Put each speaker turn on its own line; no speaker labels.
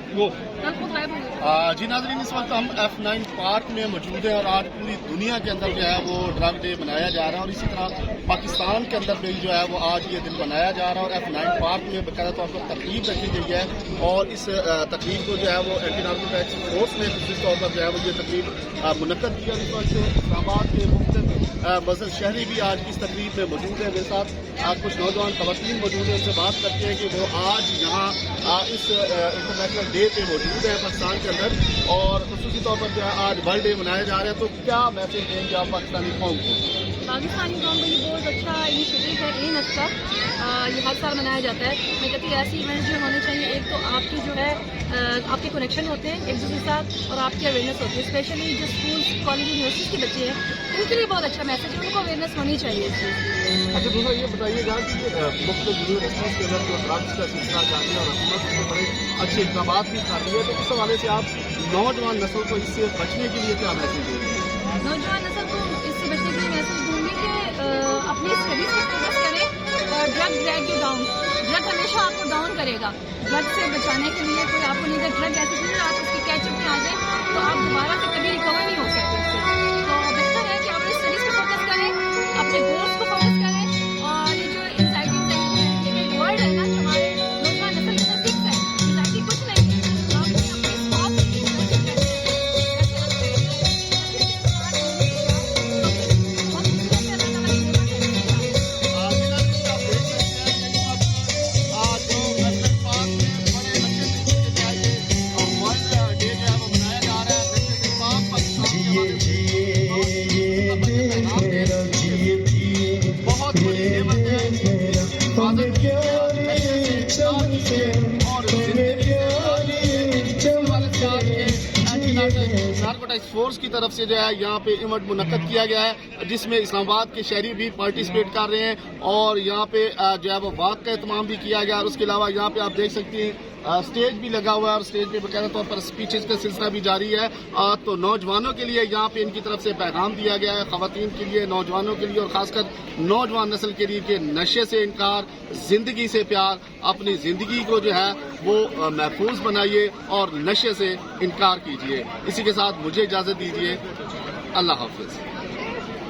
جی ناظرین، اس وقت ہم F9 پارک میں موجود ہیں اور آج پوری دنیا کے اندر جو ہے وہ ڈرگ ڈے منایا جا رہا ہے اور اسی طرح پاکستان کے اندر بھی جو ہے وہ آج یہ دن منایا جا رہا ہے اور F9 پارک میں باقاعدہ طور پر تقریب رکھی گئی ہے اور اس تقریب کو جو ہے وہ اینٹی نارکوٹکس فورس نے خصوصی طور پر جو ہے وہ یہ تقریب منعقد کی اور اس وقت اسلام آباد کے مختلف مزید شہری بھی آج کی اس تقریب میں موجود ہیں. میرے ساتھ کچھ نوجوان خواتین موجود ہیں، ان سے بات کرتے ہیں کہ وہ آج یہاں اس انٹرنیشنل ڈے پہ موجود ہیں پاکستان کے اندر اور خصوصی طور پر جو ہے آج ورلڈ ڈے منایا جا رہا ہے. تو کیا میسج دیں گے آپ پاکستانی قوم کو؟
پاکستانی قوم کا یہ بہت اچھا انیشیٹو ہے این اس کا، یہ ہر سال منایا جاتا ہے. میں کہتی ہوں ایسی ایونٹس جو ہونے چاہیے، ایک تو آپ کی جو ہے آپ کے کنیکشن ہوتے ہیں ایک دوسرے کے ساتھ اور آپ کی اویئرنیس ہوتی ہے، اسپیشلی جو اسکولس کالج یونیورسٹیز کے بچے ہیں ان کے لیے بہت اچھا میسج ہے، ان کو اویئرنیس ہونی چاہیے اس چیز.
اچھا دوسرا یہ بتائیے گا کہ مختلف یونیورسٹیز کے اندر جو ڈرگس کا سلسلہ جاری ہے اور حکومت اس میں بڑے اچھے اقدامات بھی کر رہی ہے، تو اس حوالے سے آپ نوجوان نسل کو اس سے بچنے کے لیے کیا میسج دیں گے؟
نوجوان نسل کو اس سے بچنے کے لیے میسج دوں گی کہ اپنی اسٹڈیز پہ فوکس کریں اور drug drag you down. Drug ہمیشہ آپ کو ڈاؤن کرے گا. ڈرگ سے بچانے کے لیے کوئی آپ کو نہیں ڈرگ ایسی چیز ہے آپ اس کے کیچ اپ میں آ جائیں تو آپ دوبارہ سے کبھی ریکور نہیں ہو سکتے اس سے. تو بہتر ہے کہ آپ اپنی اسٹڈیز پہ فوکس کریں، اپنے گولس کو فوکس کریں اور یہ جو انزائٹی یہ ورڈ ہے نا ہمارے نوجوان نسل کے اندر فکس ہے، انزائٹی کچھ نہیں ہے. آپ اپنے اسپاٹ
نارکوٹکس فورس کی طرف سے جو ہے یہاں پہ ایونٹ منعقد کیا گیا ہے جس میں اسلام آباد کے شہری بھی پارٹیسپیٹ کر رہے ہیں اور یہاں پہ جو ہے وہ واک کا اہتمام بھی کیا گیا اور اس کے علاوہ یہاں پہ آپ دیکھ سکتے ہیں اسٹیج بھی لگا ہوا ہے اور اسٹیج پہ باقاعدہ طور پر اسپیچز کا سلسلہ بھی جاری ہے. تو نوجوانوں کے لیے یہاں پہ ان کی طرف سے پیغام دیا گیا ہے، خواتین کے لیے، نوجوانوں کے لیے اور خاص کر نوجوان نسل کے لیے کہ نشے سے انکار، زندگی سے پیار، اپنی زندگی کو جو ہے وہ محفوظ بنائیے اور نشے سے انکار کیجیے. اسی کے ساتھ مجھے اجازت دیجیے. اللہ حافظ.